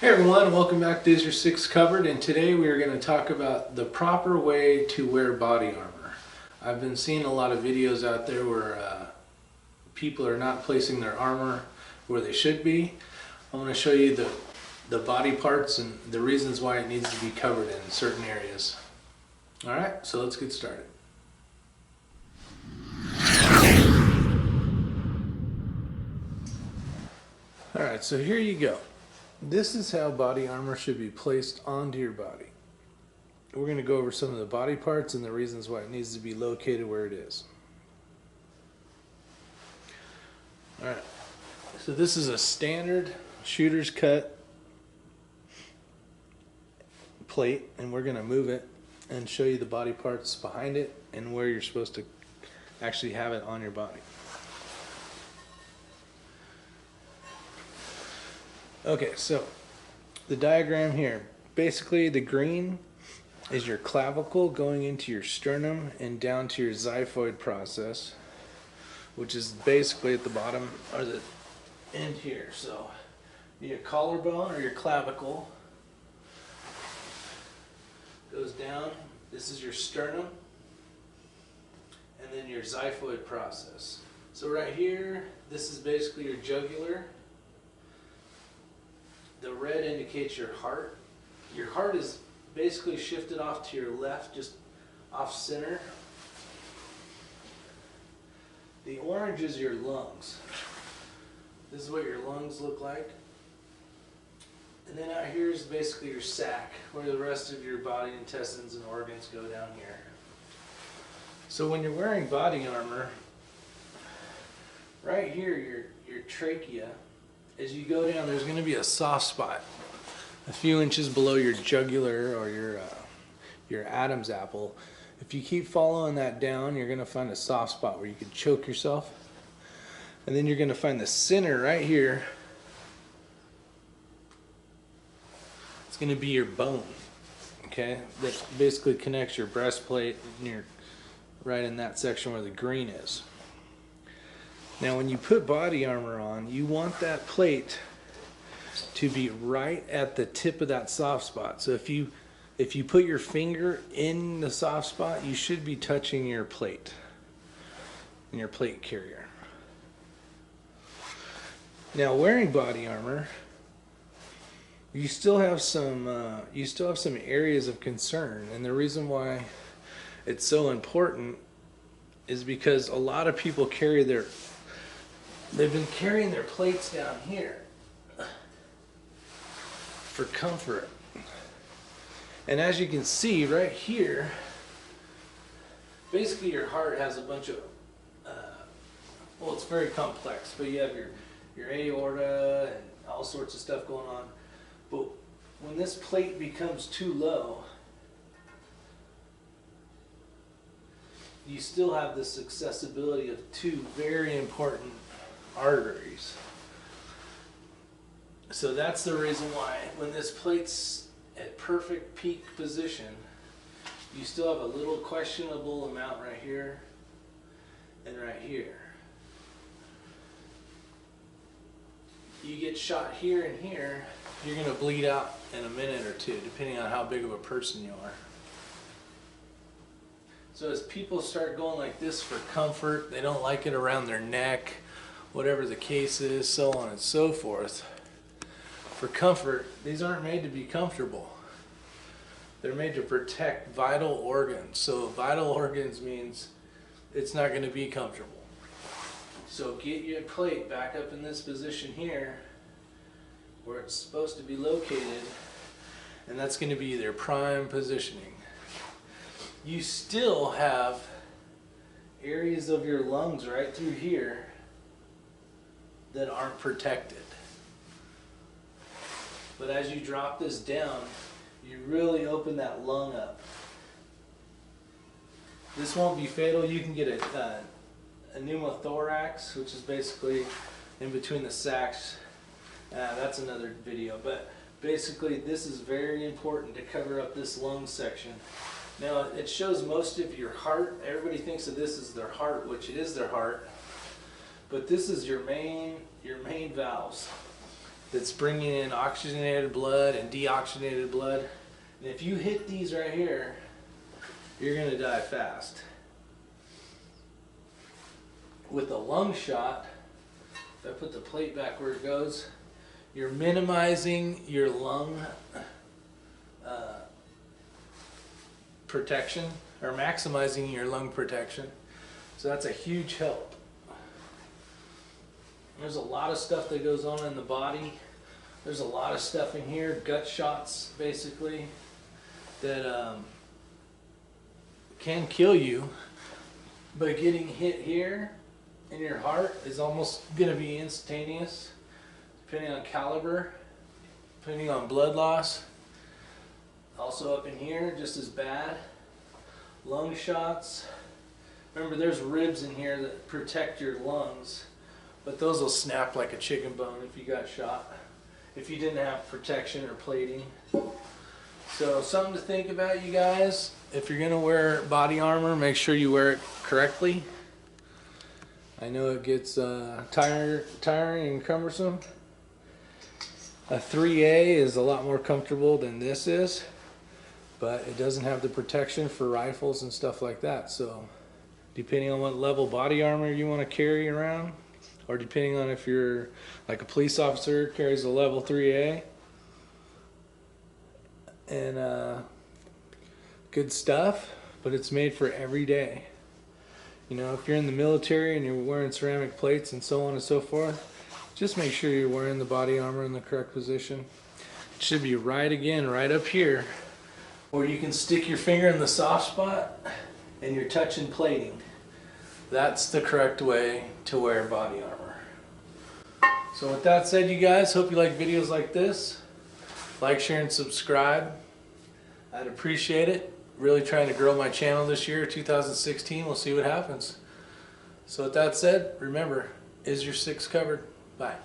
Hey everyone, welcome back to Is Your Six Covered, and today we are going to talk about the proper way to wear body armor. I've been seeing a lot of videos out there where people are not placing their armor where they should be. I'm going to show you the body parts and the reasons why it needs to be covered in certain areas. Alright, so let's get started. Alright, so here you go. This is how body armor should be placed onto your body. We're going to go over some of the body parts and the reasons why it needs to be located where it is. Alright, so this is a standard shooter's cut plate, and we're going to move it and show you the body parts behind it and where you're supposed to actually have it on your body. Okay, so the diagram here, basically the green is your clavicle going into your sternum and down to your xiphoid process, which is basically at the bottom or the end here. So your collarbone or your clavicle goes down. This is your sternum, and then your xiphoid process. So right here, this is basically your jugular. The red indicates your heart. Your heart is basically shifted off to your left, just off center. The orange is your lungs. This is what your lungs look like. And then out here is basically your sac, where the rest of your body, intestines, and organs go down here. So when you're wearing body armor, right here, your trachea, as you go down, there's going to be a soft spot a few inches below your jugular or your Adam's apple. If you keep following that down, you're going to find a soft spot where you could choke yourself. And then you're going to find the center right here. It's going to be your bone, okay? That basically connects your breastplate and your, right in that section where the green is. Now when you put body armor on, you want that plate to be right at the tip of that soft spot. So if you put your finger in the soft spot, you should be touching your plate and your plate carrier. Now wearing body armor, you still have some areas of concern, and the reason why it's so important is because a lot of people they've been carrying their plates down here for comfort. And as you can see right here, basically your heart has a bunch of, well, it's very complex, but you have your aorta and all sorts of stuff going on. But when this plate becomes too low, you still have this accessibility of two very important arteries. So that's the reason why when this plate's at perfect peak position, you still have a little questionable amount right here and right here. You get shot here and here, you're going to bleed out in a minute or two, depending on how big of a person you are. So as people start going like this for comfort, they don't like it around their neck, whatever the case is, so on and so forth. For comfort, these aren't made to be comfortable. They're made to protect vital organs. So vital organs means it's not going to be comfortable. So get your plate back up in this position here, where it's supposed to be located, and that's going to be their prime positioning. You still have areas of your lungs right through here that aren't protected. But as you drop this down, you really open that lung up. This won't be fatal. You can get a pneumothorax, which is basically in between the sacs. That's another video. But basically, this is very important to cover up this lung section. Now, it shows most of your heart. Everybody thinks of this as their heart, which it is their heart. But this is your main valves. that's bringing in oxygenated blood and deoxygenated blood. And if you hit these right here, you're going to die fast. With a lung shot, if I put the plate back where it goes, you're minimizing your lung protection, or maximizing your lung protection. So that's a huge help. There's a lot of stuff that goes on in the body. There's a lot of stuff in here, gut shots basically, that can kill you. But getting hit here in your heart is almost going to be instantaneous, depending on caliber, depending on blood loss. Also up in here, just as bad. Lung shots. Remember, there's ribs in here that protect your lungs, but those will snap like a chicken bone if you got shot, if you didn't have protection or plating. So something to think about, you guys. If you're gonna wear body armor, make sure you wear it correctly. I know it gets tiring and cumbersome. A 3A is a lot more comfortable than this is, but it doesn't have the protection for rifles and stuff like that. So depending on what level body armor you want to carry around, or depending on if you're like a police officer, carries a level 3A. And good stuff, but it's made for every day. You know, if you're in the military and you're wearing ceramic plates and so on and so forth, just make sure you're wearing the body armor in the correct position. It should be right up here, where you can stick your finger in the soft spot and you're touching plating. That's the correct way to wear body armor. So with that said, you guys, hope you like videos like this. Like, share, and subscribe. I'd appreciate it. Really trying to grow my channel this year, 2016. We'll see what happens. So with that said, remember, is your six covered? Bye.